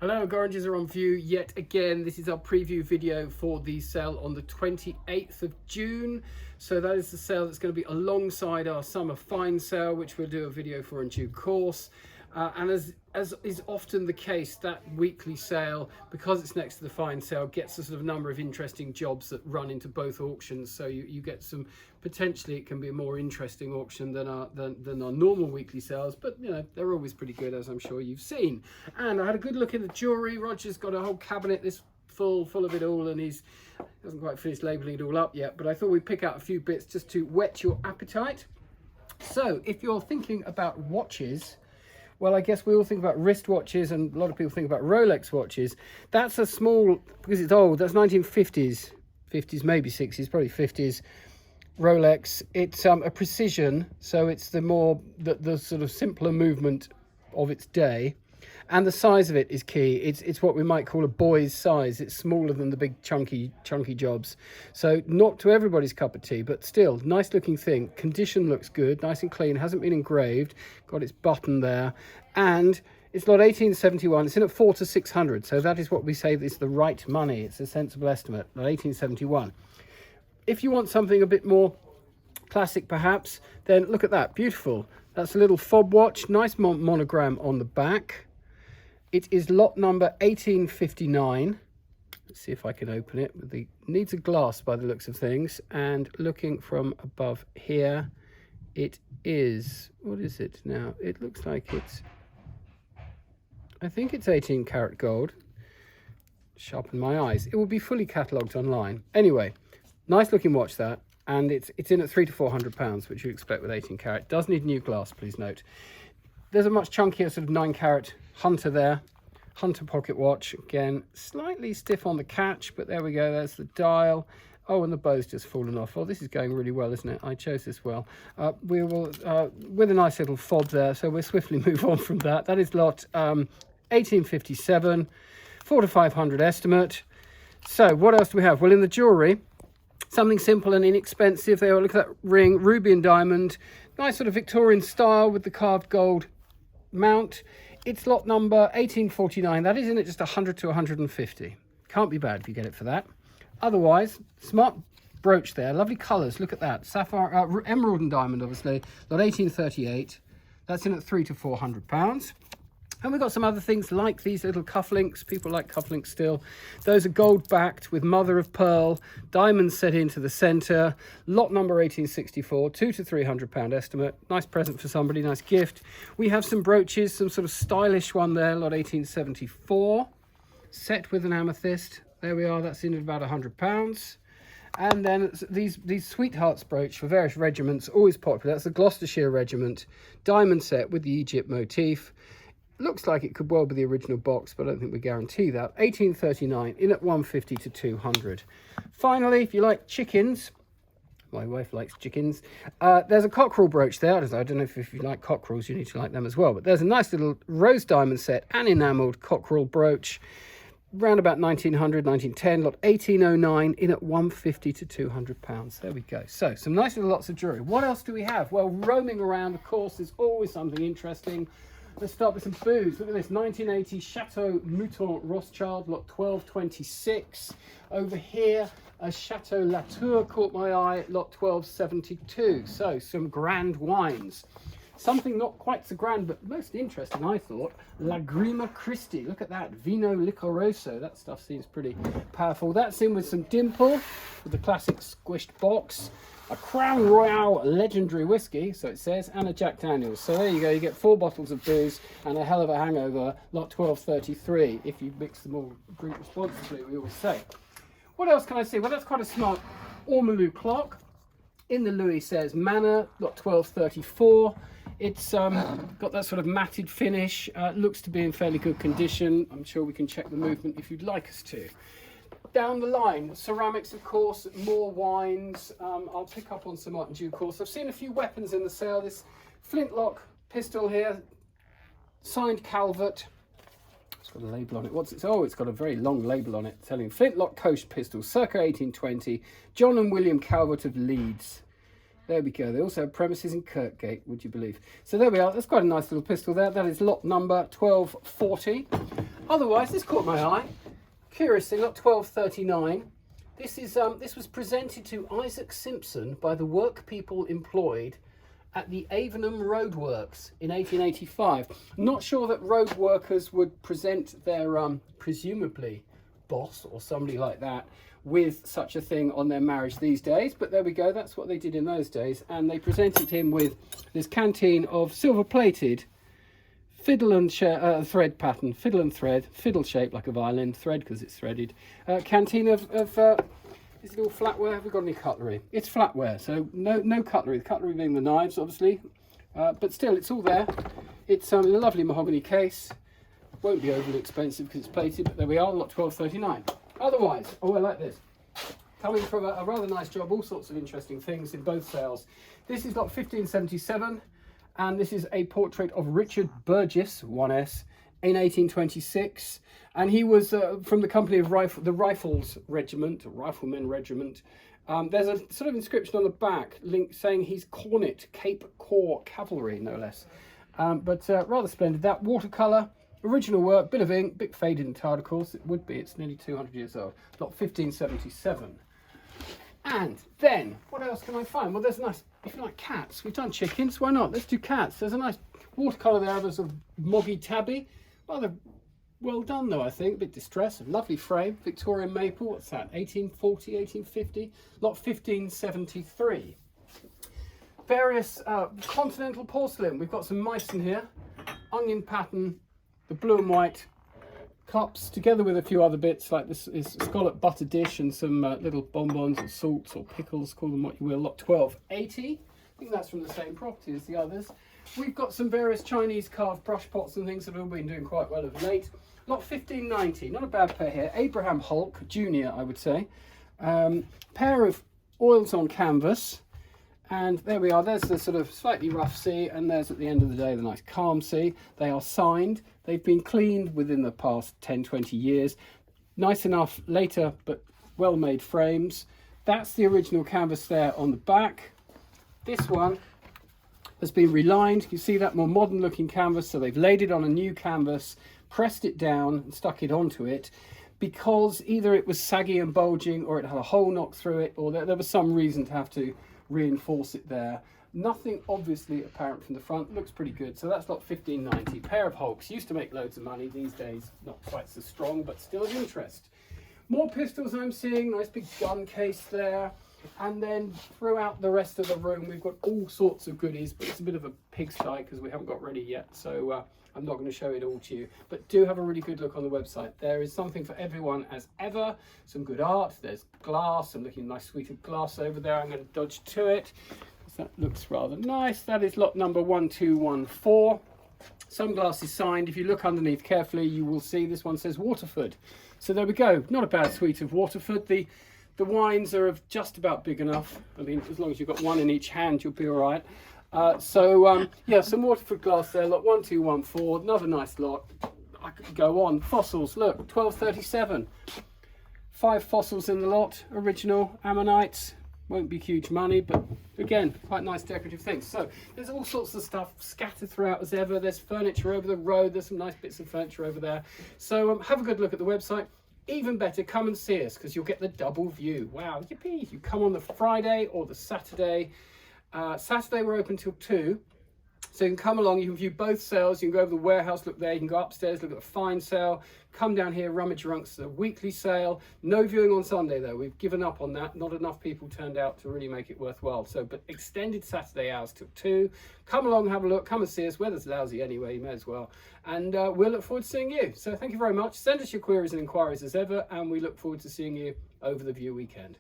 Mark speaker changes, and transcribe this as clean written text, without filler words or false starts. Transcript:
Speaker 1: Hello, Gorringes are on view yet again. This is our preview video for the sale on the 28th of June. So that is the sale that's going to be alongside our summer fine sale, which we'll do a video for in due course. And as is often the case, that weekly sale, because it's next to the fine sale, gets a sort of number of interesting jobs that run into both auctions. So you get some, potentially it can be a more interesting auction than our normal weekly sales, but you know, they're always pretty good, as I'm sure you've seen. And I had a good look at the jewellery. Roger's got a whole cabinet this full of it all, and he hasn't quite finished labelling it all up yet, but I thought we'd pick out a few bits just to whet your appetite. So if you're thinking about watches, well, I guess we all think about wristwatches, and a lot of people think about Rolex watches. That's a small, because it's old, that's 1950s, 50s, maybe 60s, probably 50s Rolex. It's a precision, so it's the sort of simpler movement of its day. And the size of it is key. It's what we might call a boy's size. It's smaller than the big chunky jobs. So not to everybody's cup of tea, but still, nice looking thing. Condition looks good, nice and clean, hasn't been engraved, got its button there. And it's lot 1871, it's in at 400 to 600. So that is what we say is the right money. It's a sensible estimate, lot 1871. If you want something a bit more classic perhaps, then look at that, beautiful. That's a little fob watch, nice monogram on the back. It is lot number 1859. Let's see if I can open it. Needs a glass by the looks of things. And looking from above here, it is, what is it now? It looks like I think it's 18 karat gold. Sharpen my eyes. It will be fully catalogued online. Anyway, nice looking watch that. And it's in at £300 to £400, which you'd expect with 18 karat. Does need new glass, please note. There's a much chunkier sort of 9 karat Hunter there. Hunter pocket watch. Again, slightly stiff on the catch, but there we go. There's the dial. Oh, and the bow's just fallen off. Oh, this is going really well, isn't it? I chose this well. We will, with a nice little fob there, so we'll swiftly move on from that. That is lot 1857, 400 to 500 estimate. So what else do we have? Well, in the jewellery, something simple and inexpensive. There, look at that ring, ruby and diamond. Nice sort of Victorian style with the carved gold mount. It's lot number 1849. That is in at just 100 to 150. Can't be bad if you get it for that. Otherwise, smart brooch there. Lovely colours. Look at that. Sapphire, emerald and diamond, obviously. Lot 1838. That's in at £300 to £400. And we've got some other things like these little cufflinks. People like cufflinks still. Those are gold backed with mother of pearl, diamonds set into the centre. Lot number 1864, £200 to £300 estimate. Nice present for somebody, nice gift. We have some brooches, some sort of stylish one there, lot 1874, set with an amethyst. There we are, that's in at about £100. And then these sweethearts brooch for various regiments, always popular. That's the Gloucestershire Regiment, diamond set with the Egypt motif. Looks like it could well be the original box, but I don't think we guarantee that. 1839, in at 150 to 200. Finally, if you like chickens, my wife likes chickens, there's a cockerel brooch there. I don't know if you like cockerels, you need to like them as well. But there's a nice little rose diamond set and enamelled cockerel brooch. Round about 1900, 1910, lot 1809, in at 150 to £200. There we go. So, some nice little lots of jewellery. What else do we have? Well, roaming around, of course, there's always something interesting. Let's start with some booze. Look at this, 1980 Chateau Mouton Rothschild, lot 1226. Over here, a Chateau Latour caught my eye, lot 1272. So, some grand wines. Something not quite so grand, but most interesting, I thought. Lagrima Christi. Look at that, Vino Licoroso. That stuff seems pretty powerful. That's in with some Dimple, with the classic squished box. A Crown Royal legendary whiskey, so it says, and a Jack Daniels. So there you go, you get 4 bottles of booze and a hell of a hangover, lot 1233, if you mix them all, drink responsibly, we always say. What else can I see? Well, that's quite a smart Ormolu clock. In the Louis says Manor, lot 1234. It's got that sort of matted finish, looks to be in fairly good condition. I'm sure we can check the movement if you'd like us to. Down the line, ceramics, of course, more wines. I'll pick up on some art in due course. I've seen a few weapons in the sale. This flintlock pistol here, signed Calvert. It's got a label on it. What's it? Oh, it's got a very long label on it telling flintlock coast pistol, circa 1820, John and William Calvert of Leeds. There we go. They also have premises in Kirkgate, would you believe? So there we are. That's quite a nice little pistol there. That is lot number 1240. Otherwise, this caught my eye. Curious thing, lot 1239. This was presented to Isaac Simpson by the work people employed at the Avenham Roadworks in 1885. Not sure that road workers would present their presumably boss or somebody like that with such a thing on their marriage these days, but there we go, that's what they did in those days. And they presented him with this canteen of silver plated fiddle and thread pattern, fiddle and thread, fiddle shaped like a violin, thread because it's threaded, canteen of is it all flatware? Have we got any cutlery? It's flatware, so no cutlery, the cutlery being the knives obviously, but still it's all there. It's in a lovely mahogany case, won't be overly expensive because it's plated, but there we are, lot 1239. Otherwise, oh, I like this. Coming from a rather nice job, all sorts of interesting things in both sales. This is lot 1577, and this is a portrait of Richard Burgess, 1S, in 1826. And he was from the company of the Rifles Regiment, Riflemen Regiment. There's a sort of inscription on the back saying he's Cornet, Cape Corps Cavalry, no less. But rather splendid. That watercolour. Original work, bit of ink, bit faded and tired, of course. It would be, it's nearly 200 years old. Lot 1577. And then, what else can I find? Well, there's a nice, if you like cats, we've done chickens, why not? Let's do cats. There's a nice watercolour there of a sort of moggy tabby. Rather well done though, I think. A bit distressed, a lovely frame. Victorian maple, what's that? 1840, 1850? Lot 1573. Various continental porcelain. We've got some mice in here. Onion pattern. The blue and white cups, together with a few other bits, like this is scallop butter dish and some little bonbons or salts or pickles, call them what you will. Lot 1280. I think that's from the same property as the others. We've got some various Chinese carved brush pots and things that have been doing quite well of late. Lot 1590, not a bad pair here. Abraham Hulk, Junior, I would say. Pair of oils on canvas. And there we are, there's the sort of slightly rough sea, and there's at the end of the day the nice calm sea. They are signed, they've been cleaned within the past 10-20 years. Nice enough later, but well-made frames. That's the original canvas there on the back. This one has been relined. You see that more modern looking canvas, so they've laid it on a new canvas, pressed it down and stuck it onto it, because either it was saggy and bulging, or it had a hole knocked through it, or there was some reason to have to reinforce it there. Nothing obviously apparent from the front. Looks pretty good. So that's lot 1590. Pair of Hulks. Used to make loads of money. These days not quite so strong, but still of interest. More pistols I'm seeing. Nice big gun case there. And then throughout the rest of the room we've got all sorts of goodies, but it's a bit of a pigsty because we haven't got ready yet, so I'm not going to show it all to you. But do have a really good look on the website. There is something for everyone as ever. Some good art. There's glass. I'm looking at a nice suite of glass over there. I'm going to dodge to it. That looks rather nice. That is lot number 1214. Some glass is signed. If you look underneath carefully, you will see this one says Waterford. So there we go. Not a bad suite of Waterford. The wines are of just about big enough. I mean, as long as you've got one in each hand, you'll be all right. Yeah, some Waterford glass there, lot 1214, another nice lot. I could go on. Fossils, look, 1237. 5 fossils in the lot, original ammonites. Won't be huge money, but again, quite nice decorative things. So there's all sorts of stuff scattered throughout as ever. There's furniture over the road. There's some nice bits of furniture over there. So have a good look at the website. Even better, come and see us because you'll get the double view. Wow, yippee. You come on the Friday or the Saturday. Saturday we're open till 2. So you can come along, you can view both sales, you can go over the warehouse, look there, you can go upstairs, look at the fine sale, come down here, rummage amongst the weekly sale. No viewing on Sunday though, we've given up on that. Not enough people turned out to really make it worthwhile. So, but extended Saturday hours till 2. Come along, have a look, come and see us. Weather's lousy anyway, you may as well. And we'll look forward to seeing you. So thank you very much. Send us your queries and inquiries as ever, and we look forward to seeing you over the View weekend.